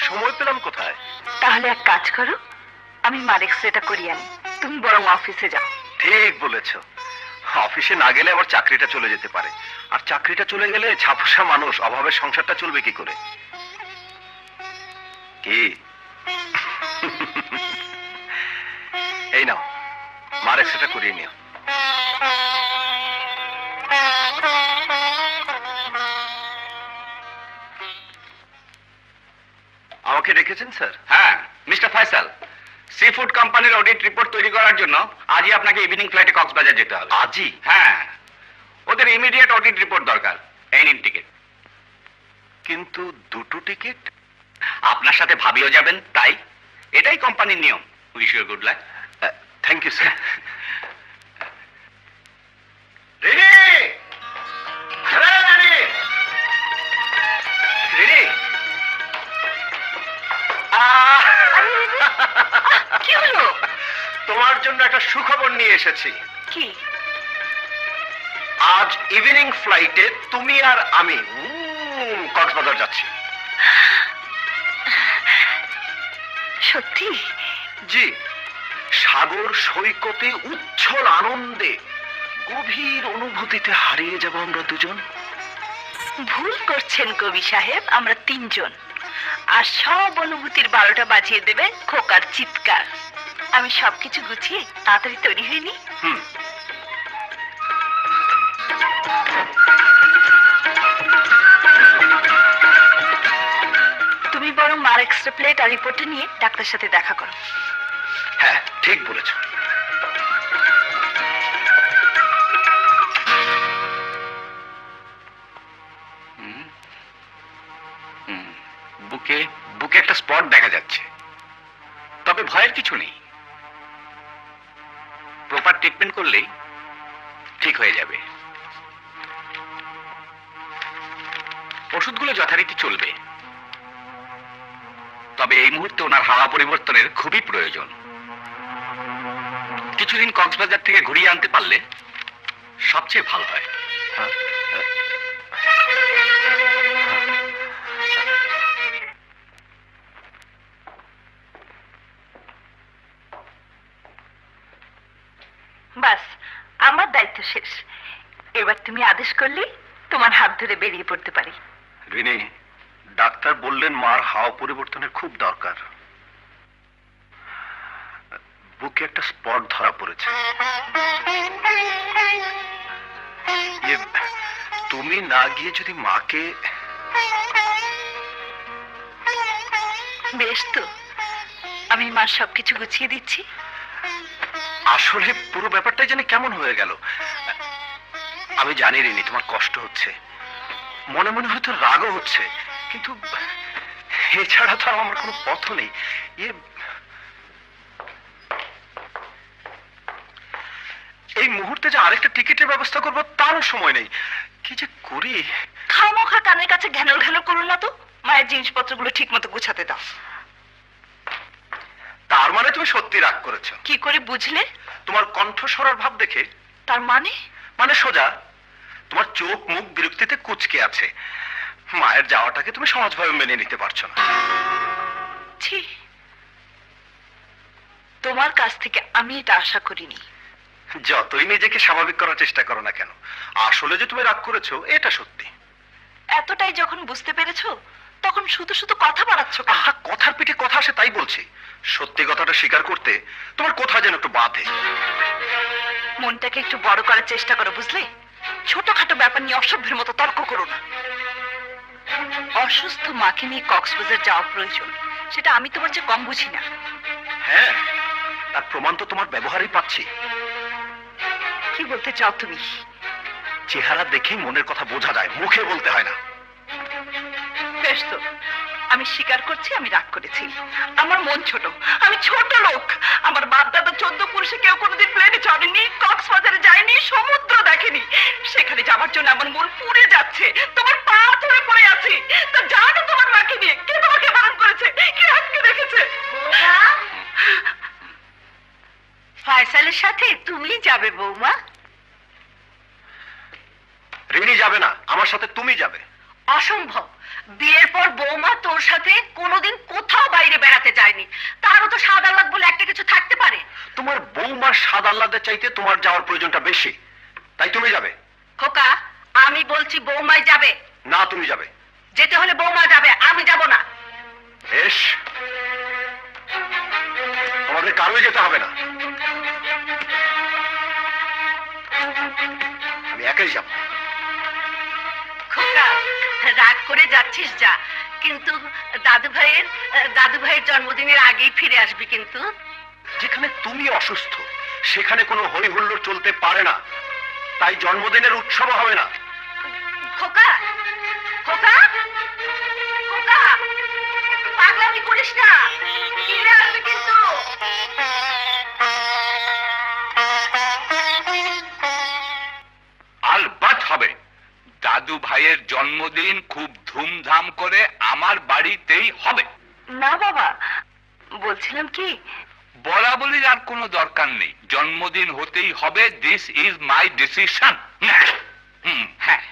সময় পেলাম কোথায়? তাহলে এক কাজ করো, আমি মার এক্সরেটা করিয়ে আনি, তুমি বরং অফিসে যাও। ঠিক বলেছ। অফিসে না গেলে আবার চাকরিটা চলে যেতে পারে, আর চাকরিটা চলে গেলে ছাপোষা মানুষ, অভাবের সংসারটা চলবে কি করে? কি এই নাও, মার এক্সরেটা করিয়ে নিও। আমাকে ডেকেছেন স্যার? হ্যাঁ মিস্টার ফয়সাল, সি ফুড কোম্পানির অডিট রিপোর্ট তৈরি করার জন্য আজই আপনাকে ইভিনিং ফ্লাইটে কক্সবাজার যেতে হবে। আজই? হ্যাঁ, ওদের ইমিডিয়েট অডিট রিপোর্ট দরকার। এই নিন টিকিট। কিন্তু দুটো টিকিট? আপনার সাথে ভাবিও যাবেন, তাই এটাই কোম্পানির নিয়ম। Wish you good luck. Thank you sir. কি হলো? তোমার জন্য একটা সুখবর নিয়ে এসেছি। কি? আজ ইভিনিং ফ্লাইটে তুমি আর আমি কক্সবাজার যাচ্ছি। সত্যি? জি, সাগর সৈকতে উচ্ছল আনন্দে গভীর অনুভূতিতে হারিয়ে যাব আমরা দুজন। ভুল করছেন কবি সাহেব, আমরা তিনজন, আর সব অনুভূতির 12টা বাজিয়ে দেবে খোকার চিৎকার। আমি সবকিছু গুছিয়ে তাড়াতাড়ি তৈরি হইনি। তুমি বরং মার এক্সরে প্লেট আর রিপোর্টে নিয়ে ডাক্তার সাথে দেখা করো। হ্যাঁ ঠিক বলেছ। বুকে বুকে একটা স্পট দেখা যাচ্ছে, তবে ভয়ের কিছু নেই। প্রপার ট্রিটমেন্ট করলেই ঠিক হয়ে যাবে। ওষুধগুলো যথারীতি চলবে, তবে এই মুহূর্তে ওনার হাওয়া পরিবর্তনের খুবই প্রয়োজন। কিছুদিন কক্সবাজার থেকে ঘুরিয়ে আনতে পারলে সবচেয়ে ভালো হয়। বাস, আমার দায়িত্ব শেষ। এবার তুমি আদেশ করলে তোমার হাত ধরে বেরিয়ে পড়তে পারি। রিনি, ডাক্তার বললেন মার হাওয়া পরিবর্তনের খুব দরকার। বুকে একটা স্পট ধরা পড়েছে। তুমি না গিয়ে যদি মাকে বেশ তো, আমি মা সবকিছু গুছিয়ে দিচ্ছি। আসলে পুরো ব্যাপারটাই জানি কেমন হয়ে গেল। আমি জানি রিনি তোমার কষ্ট হচ্ছে, মনে মনে হয়তো রাগও হচ্ছে, কিন্তু এছাড়া তো আর আমার কোনো পথ নেই। এই মুহূর্তে যে আরেকটা টিকিটের ব্যবস্থা করবো তারও সময় নেই। কি যে করি। খামোখা কানের কাছে ঘ্যানর ঘ্যানর করুন না তো, মায়ের জিনিসপত্রগুলো ঠিক মতো গুছাতে দাও। তার মানে তুমি সত্যি রাগ করেছো? কি করে বুঝলে? তোমার কণ্ঠস্বর আর ভাব দেখে। তার মানে? মানে সোজা, তোমার চোখ মুখ বিরক্তিতে কুঁচকে আছে। মায়ের যাওয়াটাকে তুমি সহজভাবে মেনে নিতে পারছো না। ছি, তোমার কাছ থেকে আমি এটা আশা করিনি। যতই নিজেকে স্বাভাবিক করার চেষ্টা করো না কেন, আসলে যে তুমি রাগ করেছো এটা সত্যি। এতটাই যখন বুঝতে পেরেছো, তখন শুধু শুধু কথা বাড়াচ্ছ কেন? আহা, কথার পিঠে কথা আসে তাই বলছি। সত্যি কথাটা স্বীকার করতে তোমার কোথায় যেন একটু বাধে। মনটাকে একটু বড় করার চেষ্টা করো, বুঝলে? ছোটখাটো ব্যাপার নিয়ে অসভ্যের মতো তর্ক করো না। অসুস্থ মাকে নিয়ে কক্সবাজার যাওয়া প্রয়োজন, সেটা আমি তোমার চেয়ে কম বুঝি না। হ্যাঁ, তার প্রমাণ তো তোমার ব্যবহারই পাচ্ছি। কি বলতে চাও তুমি? চেহারা দেখেই মনের কথা বোঝা যায়, মুখে বলতে হয় না। বেশ তো, আমি স্বীকার করছি আমি রাগ করেছি। আমার মন ছোট, আমি ছোট লোক। আমার বাপ দাদা 14 পুরুষে কেউ কোনোদিন প্লেনে চড়েনি, কক্সবাজারে যায়নি, সমুদ্র দেখেনি। সেখানে যাওয়ার জন্য আমার মন পুড়ে যাচ্ছে, তোমার পা ধরে পড়ে আছি। তা জানো তোমার মাকে নিয়ে কে তোমাকে বারণ করেছে, কে আজকে দেখেছে? ফয়সালের সাথে তুমি যাবে বৌমা? রিনি যাবে না, আমার সাথে তুমি যাবে। অসম্ভব। বিয়ের পর বৌমা তোর সাথে কোনোদিন কোথাও বাইরে বেড়াতে যায়নি, তারও তো স্বাদ আহ্লাদ বলে একটা কিছু থাকতে পারে। তোমার বৌমার স্বাদ আহ্লাদের চাইতে তোমার যাওয়ার প্রয়োজনটা বেশি, তাই তুমি যাবে। খোকা, আমি বলছি বৌমাই যাবে। না, তুমি যাবে। যেতে হলে বৌমা যাবে, আমি যাব না। বেশ, তোমাদের কারোই যেতে হবে না, আমি একাই যাব। খোকা, রাগ করে যাচ্ছিস যা, কিন্তু দাদু ভাইয়ের জন্মদিনের আগেই ফিরে আসবি কিন্তু। যেখানে তুমি অসুস্থ সেখানে কোনো হই হুল্লোড় চলতে পারে না, তাই জন্মদিনের উৎসব হবে না। খোকা, খোকা, খোকা, পাগলামি করিস না, ফিরে আসবি কিন্তু। আলবাত হবে। দাদু ভাইয়ের জন্মদিন খুব ধুমধাম করে আমার বাড়িতেই হবে। না বাবা, বলছিলাম কি, বলা বলির আর কোনো দরকার নেই, জন্মদিন হতেই হবে। This is my decision. হ্যাঁ,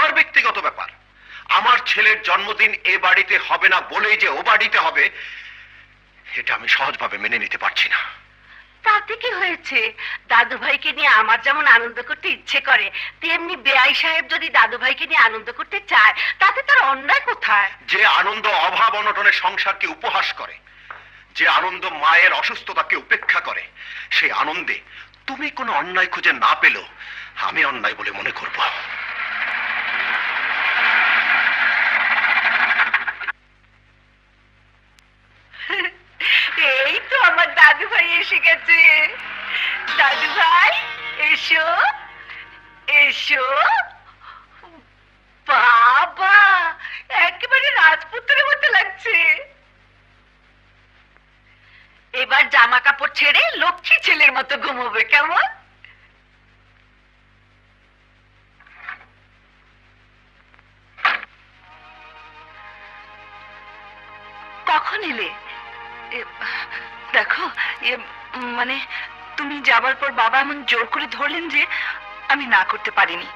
আমার ব্যক্তিগত ব্যাপার। আমার ছেলের জন্মদিন এ বাড়িতে হবে না বলেই যে ও বাড়িতে হবে, এটা আমি সহজভাবে মেনে নিতে পারছি না। তাতে কি হয়েছে? দাদু ভাইকে নিয়ে আমার যেমন আনন্দ করতে ইচ্ছে করে, তেমনি বেআই সাহেব যদি দাদু ভাইকে নিয়ে আনন্দ করতে চায়, তাতে তার অন্যায় কোথায়? যে আনন্দ অভাব অনটনের সংসারকে উপহাস করে, যে আনন্দ মায়ের অসুস্থতাকে উপেক্ষা করে, সেই আনন্দে তুমি কোনো অন্যায় খুঁজে না পেলেও আমি অন্যায় বলে মনে করব। এই তো আমার দাদু ভাই এসে গেছে। দাদু ভাই এসো এসো। বাবা, একেবারে রাজপুত্রের মতো লাগছে। এবার জামা কাপড় ছেড়ে লক্ষ্মী ছেলের মতো ঘুমোবে, কেমন? কখন এলে? দেখো, মানে তুমি যাবার পর বাবা এমন জোর করে ধরলেন যে আমি না করতে পারিনি।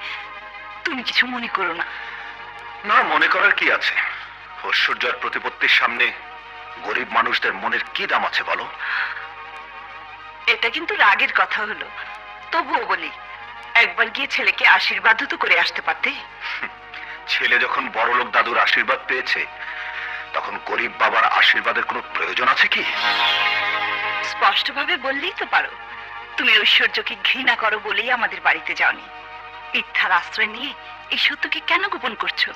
তুমি কিছু মনে করো না। না, মনে করার কি আছে? ঐশ্বর্যের প্রতিপত্তির সামনে গরিব মানুষদের মনের কি দাম আছে বলো? এটা কিন্তু রাগের কথা হলো। তবুও বলি, একবার গিয়ে ছেলেকে আশীর্বাদ তো করে আসতে পারতে। ছেলে যখন বড়লোক দাদুর আশীর্বাদ পেয়েছে, তখন গরিব বাবার আশীর্বাদের কোনো প্রয়োজন আছে কি? স্পষ্টভাবে বললেই তো পারো, তুমি ঐশ্বর্যকে ঘৃণা করো বলেই আমাদের বাড়িতে যাওনি। মিথ্যার আশ্রয় নিয়ে এই সত্যকে কেন গোপন করছো?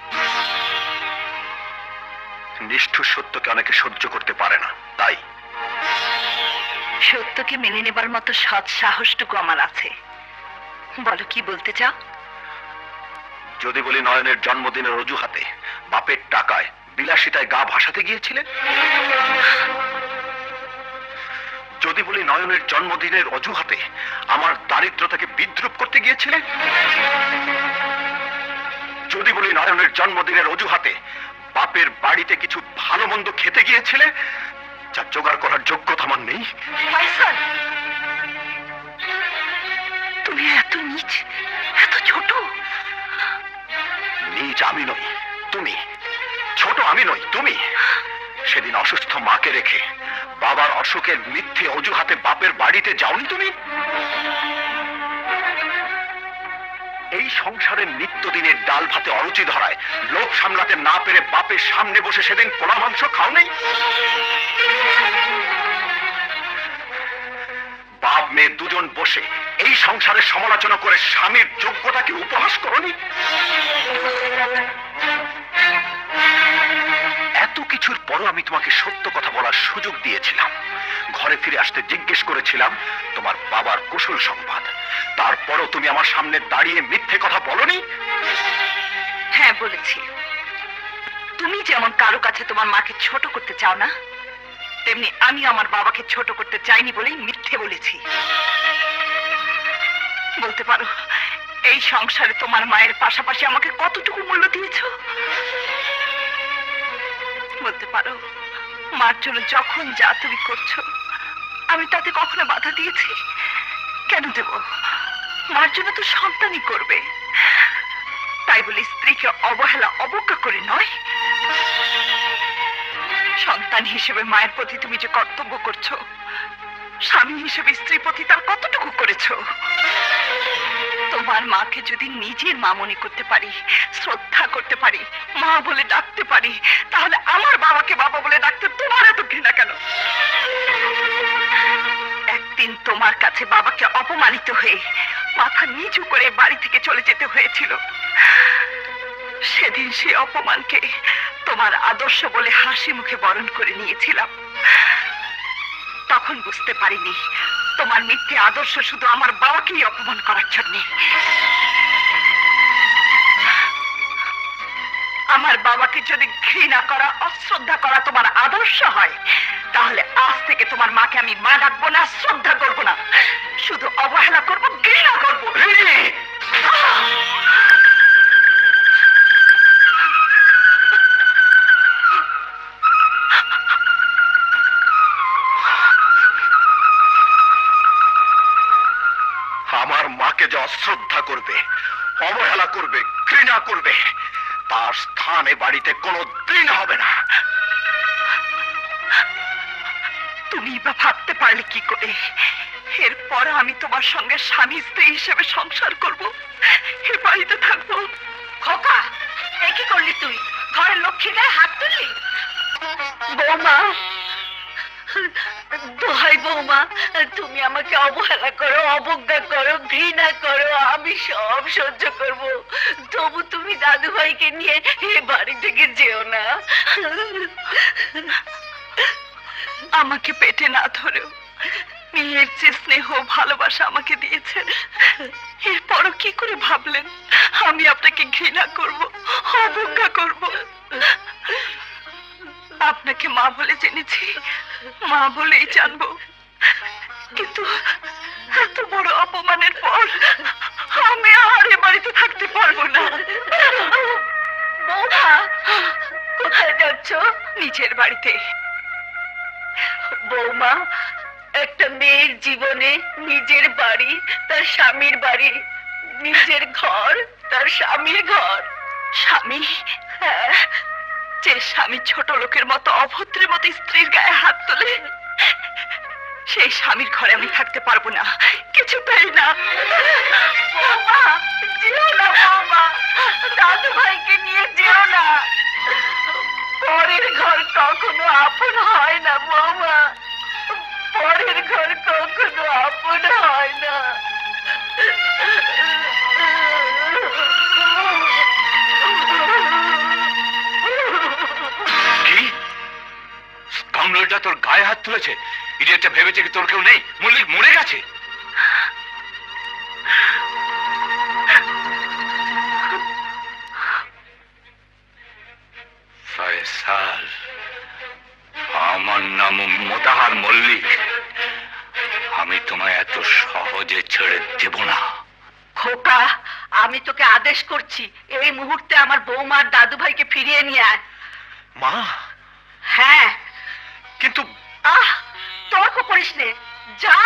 নিষ্ঠুর সত্যকে অনেকে সহ্য করতে পারে না, তাই। সত্যকে মেনে নেবার মতো সৎ সাহসটুকু আমার আছে। বলো, কি বলতে চাও? যদি বলি নয়নের জন্মদিনের অজুহাতে বাপের টাকায় বিলাসিতায় গা ভাসাতে গিয়েছিলেন, যদি বলি নয়নের জন্মদিনের অজুহাতে আমার দারিদ্রতাকে বিদ্রুপ করতে গিয়েছিলেন, যদি বলি নয়নের জন্মদিনের অজুহাতে বাপের বাড়িতে কিছু ভালো মন্দ খেতে গিয়েছিলে, যা জোগাড় করার যোগ্যতা আমার নেই। ফাইসাল, তুমি এত নীচ, এত ছোট। নিজ আমি নই, তুমি। ছোট আমি নই, তুমি। সেদিন অসুস্থ মাকে রেখে বাবার অসুখের মিথ্যে অজুহাতে বাপের বাড়িতে যাওনি তুমি। এই সংসারের নিত্যদিনের ডাল ভাতে অরুচি ধরায় লোভ সামলাতে না পেরে বাপের সামনে বসে সেদিন পোড়া মাংস খাও নেই। বাপ মেয়ে দুজন বসে এই সংসারের সমালোচনা করে স্বামীর যোগ্যতাকে উপহাস করনি। এত কিছুর পরও আমি তোমাকে সত্য কথা বলার সুযোগ দিয়েছিলাম। ঘরে ফিরে আসতে জিজ্ঞেস করেছিলাম তোমার বাবার কুশল সংবাদ। তারপরও তুমি আমার সামনে দাঁড়িয়ে মিথ্যে কথা বলনি। হ্যাঁ, বলেছি। তুমি যেমন কারো কাছে তোমার মাকে ছোট করতে চাও না, তেমনি আমি আমার বাবাকে ছোট করতে চাইনি বলেই মিথ্যে বলেছি। বলতে পারো, এই সংসারে তোমার মায়ের পাশাপাশি আমাকে কতটুকু মূল্য দিয়েছো? বলতে পারো, মার জন্য যখন যা তুমি করছো, আমি তাতে কখনো বাধা দিয়েছি? কেন দেব? মার জন্য তো সন্তানই করবে। তাই বলে স্ত্রীকে অবহেলা অবজ্ঞা করে নয়। সন্তান হিসেবে মায়ের প্রতি তুমি যে কর্তব্য করছো, স্বামী হিসেবে স্ত্রীর প্রতি তার কতটুকু করেছো? তোমার মাকে যদি নিজের মা মনে করতে পারি, শ্রদ্ধা করতে পারি, মা বলে ডাকতে পারি, তাহলে আমার বাবাকে বাবা বলে ডাকতে তোমার এত ঘৃণা কেন? একদিন তোমার কাছে বাবাকে অপমানিত হয়ে মাথা নিচু করে বাড়ি থেকে চলে যেতে হয়েছিল। সেদিন সেই অপমানকে তোমার আদর্শ বলে হাসি মুখে বরণ করে নিয়েছিলাম। তখন বুঝতে পারিনি তোমার মিথ্যে আদর্শ শুধু আমার বাবাকেই অপমান করার জন্য। আমার বাবাকে যদি ঘৃণা করা, অশ্রদ্ধা করা তোমার আদর্শ হয়, তাহলে আজ থেকে তোমার মাকে আমি মা ডাকবো না, শ্রদ্ধা করবো না, শুধু অবহেলা করবো, ঘৃণা করবো। আমার মাকে যে অশ্রদ্ধা করবে, অবহেলা করবে, ঘৃণা করবে, দিন হবে না। তুমি বা ভাবতে পারলে কি করে এরপর আমি তোমার সঙ্গে স্বামী স্ত্রী হিসেবে সংসার করব, এ বাড়িতে থাকবো? খোকা, এ কি করলি তুই? ঘরের লক্ষ্মীর গায়ে হাত তুললি? বৌমা, দোহাই বৌমা, তুমি আমাকে অবহেলা করো, অবজ্ঞা করো, ঘৃণা করো, আমি সব সহ্য করব, তবু তুমি দাদু ভাইকে নিয়ে এ বাড়ি থেকে যেও না। আমাকে পেটে না ধরেও মেয়ের যে স্নেহ ভালোবাসা আমাকে দিয়েছেন, এরপরও কি করে ভাবলেন আমি আপনাকে ঘৃণা করব, অবজ্ঞা করব? আপনাকে মা বলে জেনেছি, মা বলেই জানবো, কিন্তু এত বড় অপমানের পর আমি আর এ বাড়িতে থাকতে পারবো না। বৌমা, কোথায় যাচ্ছ? নিজের বাড়িতে। বৌমা, একটা মেয়ের জীবনে নিজের বাড়ি, তার স্বামীর বাড়ি, নিজের ঘর, তার স্বামীর ঘর। স্বামী? হ্যাঁ, যে স্বামী ছোট লোকের মতো অভদ্রের মতো স্ত্রীর গায়ে হাত তোলে, সেই স্বামীর ঘরে আমি থাকতে পারবো না, কিছুতেই না। বৌমা, যেও না বৌমা, দাদু ভাইকে নিয়ে যেও না। পরের ঘর কখনো আপন হয় না বৌমা, পরের ঘর কখনো আপন হয় না। কি স্কাউন্ডারটা তোর গায়ে হাত তুলেছে? ইডিয়েটটা ভেবেছে কি তোর কেউ নেই, মল্লিক মরে গেছে? ফয়সাল, আমার নাম মোতাহার মল্লিক। আমি তোমায় এত সহজে ছেড়ে দেব না। খোকা, আমি তোকে আদেশ করছি, এই মুহূর্তে আমার বৌমার দাদু ভাইকে ফিরিয়ে নিয়ে আয়। মা, হ্যাঁ। কিন্তু তর্ক করিস নে, যা।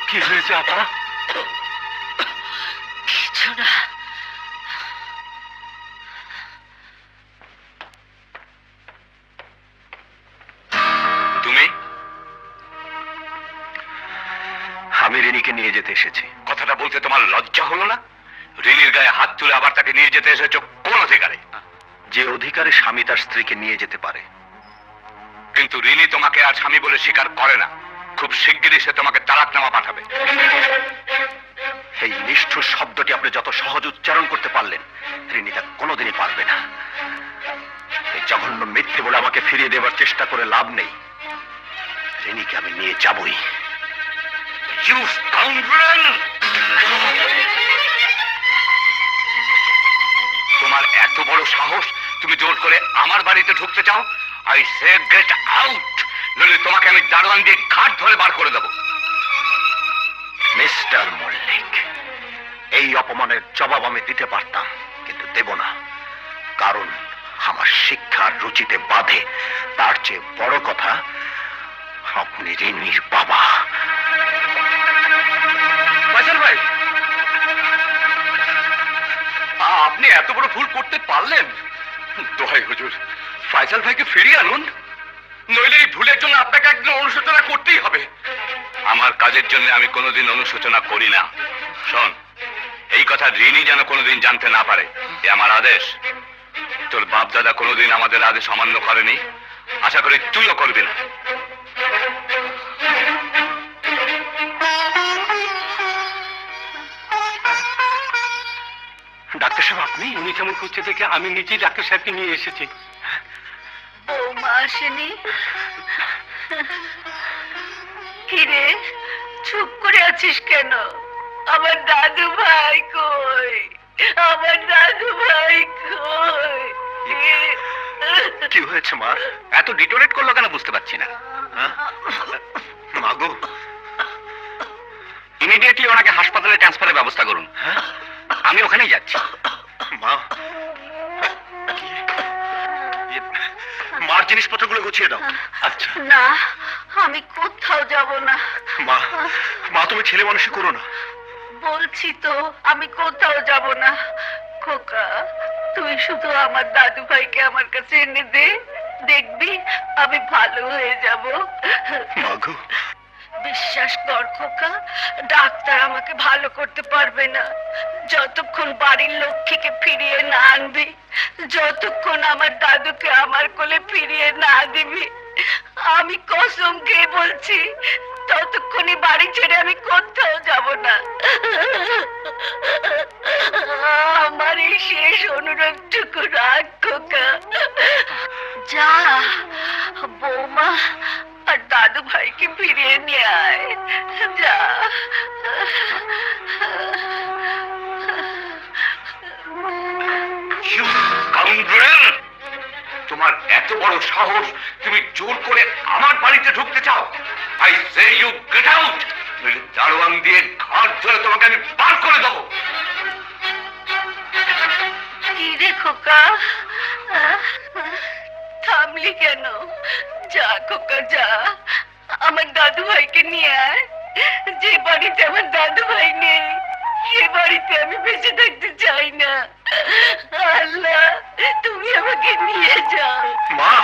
কি হয়েছে আপা? কিছু না। তুমি? আমি রিনিকে নিয়ে যেতে এসেছি। কথাটা বলতে তোমার লজ্জা হলো না? রিনির গায়ে হাত তুলে আবার তাকে নিয়ে যেতে এসেছো কোন অধিকারে? যে অধিকারে স্বামী তার স্ত্রীকে নিয়ে যেতে পারে। কিন্তু রিনি তোমাকে আর স্বামী বলে স্বীকার করে না। খুব শিগগিরই সে তোমাকে তালাকনামা পাঠাবে। এই নিষ্ঠুর শব্দটি আপনি যত সহজ উচ্চারণ করতে পারলেন, রিনি তা কোনোদিনই পারবে না। এই জঘন্য মিথ্যে বলে আমাকে ফিরিয়ে দেবার চেষ্টা করে লাভ নেই। রিনিকে আমি নিয়ে যাবই। You scoundrel! তোমার এত বড় সাহস, তুমি জোর করে আমার বাড়িতে ঢুকতে চাও? আই সে গেট আউট, নইলে তোমাকে আমি দারোয়ান দিয়ে ঘাট ধরে বার করে দেবো। মিস্টার মল্লিক, এই অপমানের জবাব আমি দিতে পারতাম, কিন্তু দেব না। কারণ আমার শিক্ষার রুচিতে বাধে। তার চেয়ে বড় কথা, আপনি রিনির বাবা। ফয়সাল ভাই, আপনি এত বড় ভুল করতে পারলেন? দোহাই হুজুর, ফয়সাল ভাইকে ফিরিয়ে আনুন, নইলে এই ভুলের জন্য আপনাকে একদিন অনুশোচনা করতেই হবে। আমার কাজের জন্য আমি কোনোদিন অনুশোচনা করি না। শোন, এই কথা রিনি যেন কোনোদিন জানতে না পারে, এ আমার আদেশ। তোর বাপ দাদা কোনোদিন আমাদের আদেশ অমান্য করেনি, আশা করি তুইও করবি না। ডাক্তার সাহেব, আপনি? উনি কেমন করছে দেখে আমি নিজেই ডাক্তার সাহেবকে নিয়ে এসেছি। বৌমা আসেনি? কিরে, চুপ করে আছিস কেন? আমার দাদু ভাই কই? আমার দাদু ভাই কই? কি হয়েছে মা? এত ডিটোরেট করলো কেন বুঝতে পারছি না। মাগো, ইমিডিয়েটলি ওনাকে হাসপাতালে ট্রান্সফারের ব্যবস্থা করুন। আমি ওখানেই যাচ্ছি। মা, মার জিনিসপত্রগুলো গুছিয়ে দাও। আচ্ছা। না, আমি কোথাও যাব না। মা, মা তুমি ছেলে মানুষই করো না। বলছি তো আমি কোথাও যাব না। খোকা, তুই শুধু আমার দাদু ভাইকে আমার কাছে এনে দে, দেখবি আমি ভালো হয়ে যাব। মাগো, বিশ্বাস কর খোকা, ডাক্তার আমাকে ভালো করতে পারবে না যতক্ষণ বাড়ির লক্ষ্মীকে ফিরিয়ে না আনবি, যতক্ষণ আমার দাদুকে আমার কোলে ফিরিয়ে না দিবি। আমি কসম খেয়ে বলছি, ততক্ষণই বাড়ি ছেড়ে আমি কোথাও যাব না। আমার এই শেষ অনুরোধটুকু রাখ খোকা। যা, বৌমা আর দাদু ভাইকে ফিরিয়ে নিয়ে আয়। যা। You scoundrel! তোমার এত বড় সাহস, তুমি জোর করে আমার বাড়িতে ঢুকতে চাও? I say you get out! নইলে দারোয়ান দিয়ে ঘর ধরে তোমাকে আমি বার করে দেবো। কি রে খোকা, থামলি কেন? যা খোকা যা, আমার দাদু ভাইকে নিয়ে আয়। যে বাড়িতে আমার দাদু ভাই নেই, সে বাড়িতে আমি বেঁচে থাকতে চাই না। আল্লাহ, তুমি আমাকে নিয়ে যাও। মা,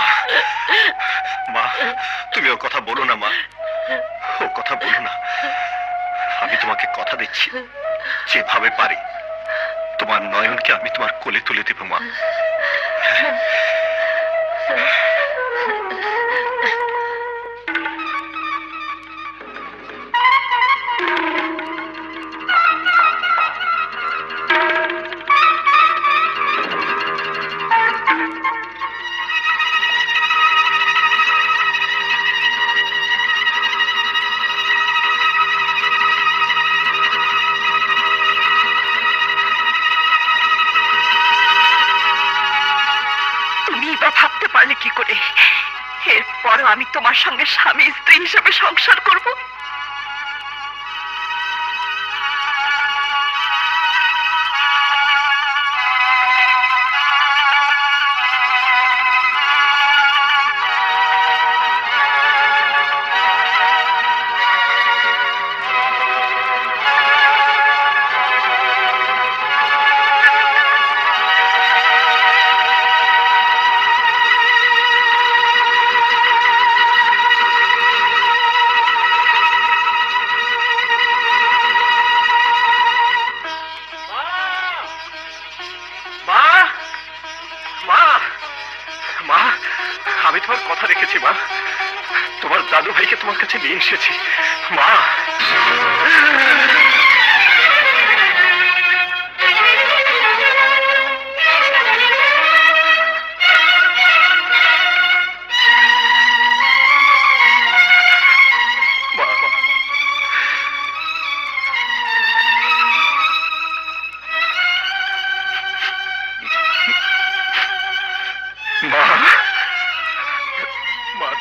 মা তুমি ও কথা বলো না। মা, ও কথা বলো না। আমি তোমাকে কথা দিচ্ছি, যেভাবে পারি তোমার নয়নকে আমি তোমার কোলে তুলে দেব। মা, ভাবতে পারলে কি করে এরপরও আমি তোমার সঙ্গে স্বামী স্ত্রী হিসেবে সংসার করব? আমি তোমার কথা রেখেছি। মা, তোমার দাদু ভাইকে তোমার কাছে নিয়ে এসেছি। মা,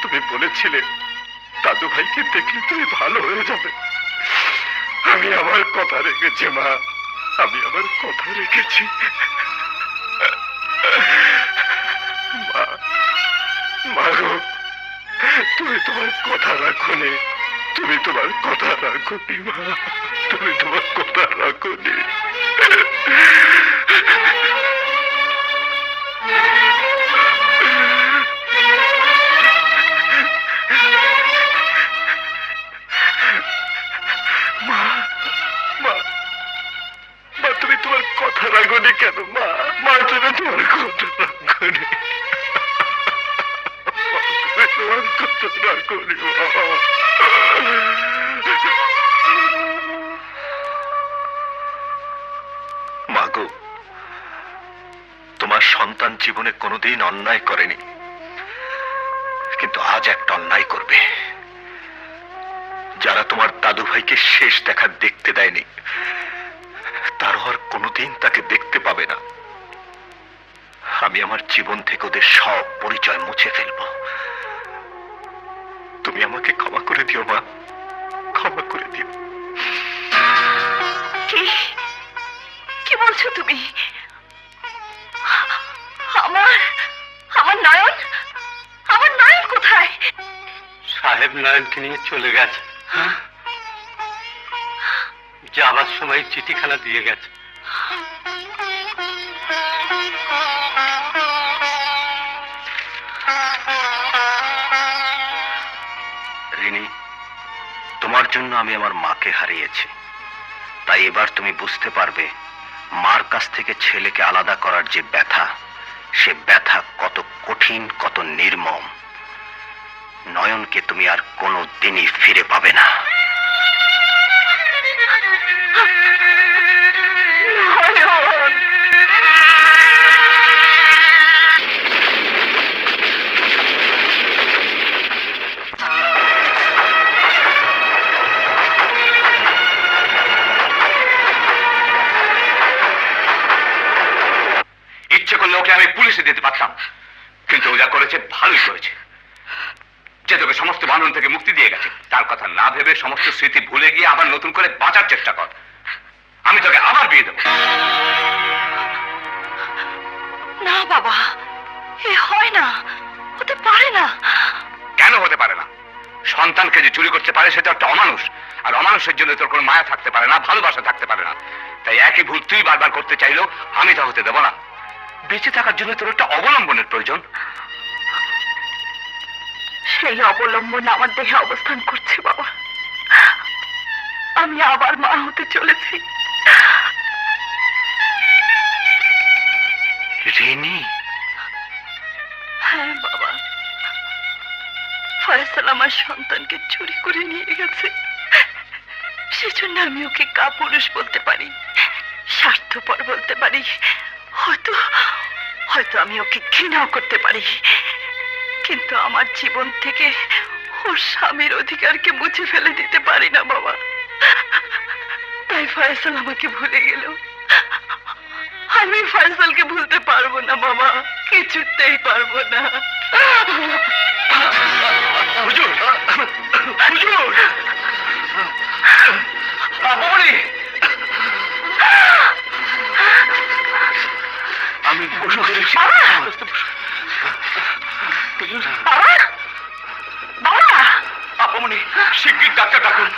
তুমি বলেছিলে দাদু ভাইকে দেখলে তুমি ভালো হয়ে যাবে। আমি আমার কথা রেখেছি। মা, আমি আমার কথা রেখেছি। মা গো, তুমি তোমার কথা রাখোনি। তুমি তোমার কথা রাখোনি। মা, তুমি তোমার কথা রাখোনি। তুমি তোমার কথা রাখোনি কেন? মা, মা তুমি তোমার কথা রাখোনি। তোমার কথা রাখোনি। মা গো, তোমার সন্তান জীবনে কোনোদিন অন্যায় করেনি, কিন্তু আজ একটা অন্যায় করবে। যারা তোমার দাদু ভাইকে শেষ দেখা দেখতে দেয়নি, তার আর কোনোদিন তাকে দেখতে পাবে না। আমি আমার জীবন থেকে ওদের সব পরিচয় মুছে ফেলব। তুমি আমাকে ক্ষমা করে দিও মা, ক্ষমা করে দিও। কি বলছো তুমি? আমার আমার নয়ন, আমার নয়ন কোথায়? সাহেব নয়নকে নিয়ে চলে গেছে। যাবার সময় চিঠিখানা দিয়ে গেছে। রিনি, তোমার জন্য আমি আমার মাকে হারিয়েছি, তাই এবার তুমি বুঝতে পারবে মার কাছ থেকে ছেলেকে আলাদা করার যে ব্যথা, সে ব্যথা কত কঠিন, কত নির্মম। নয়নকে তুমি আর কোনো দিনই ফিরে পাবে না। ইচ্ছে করলে ওকে আমি পুলিশে দিতে পারতাম, কিন্তু ও যা করেছে ভালোই করেছে। যে তোকে সমস্ত বাঁধন থেকে মুক্তি দিয়ে গেছে, তার কথা না ভেবে সমস্ত স্মৃতি ভুলে গিয়ে আবার নতুন করে বাঁচার চেষ্টা কর। আমি তোকে আবার বিয়ে দেবো। না বাবা, এ হয় না, হতে পারে না। কেন হতে পারে না? সন্তানকে যে চুরি করতে পারে সেটা একটা অমানুষ, আর অমানুষের জন্য তোর কোনো মায়া থাকতে পারে না, ভালোবাসা থাকতে পারে না। তাই একই ভুল তুই বারবার করতে চাইলেও আমি তা হতে দেবো না। বেঁচে থাকার জন্য তোর একটা অবলম্বনের প্রয়োজন। সেই অবলম্বন আমার দেহে অবস্থান করছে বাবা। আমি আবার মা হতে চলেছি। রিনি, হ্যাঁ বাবা, ফয়সাল আমার সন্তানকে চুরি করে নিয়ে গেছে। সেজন্য আমি ওকে কাপুরুষ বলতে পারি, স্বার্থপর বলতে পারি, হয়তো হয়তো আমি ওকে ঘৃণাও করতে পারি, কিন্তু আমার জীবন থেকে ওর স্বামীর অধিকারকে মুছে ফেলে দিতে পারি না বাবা। তাই ফয়সাল আমাকে ভুলে গেল, আমি ফয়সালকে ভুলতে পারবো না বাবা, কিছুতেই পারবো না। হুজুর, হুজুর, আপনি আমি বসে ধরেছি। বাবা, বাবা, আপনি শিগগির ডাক্তার ডাকুন।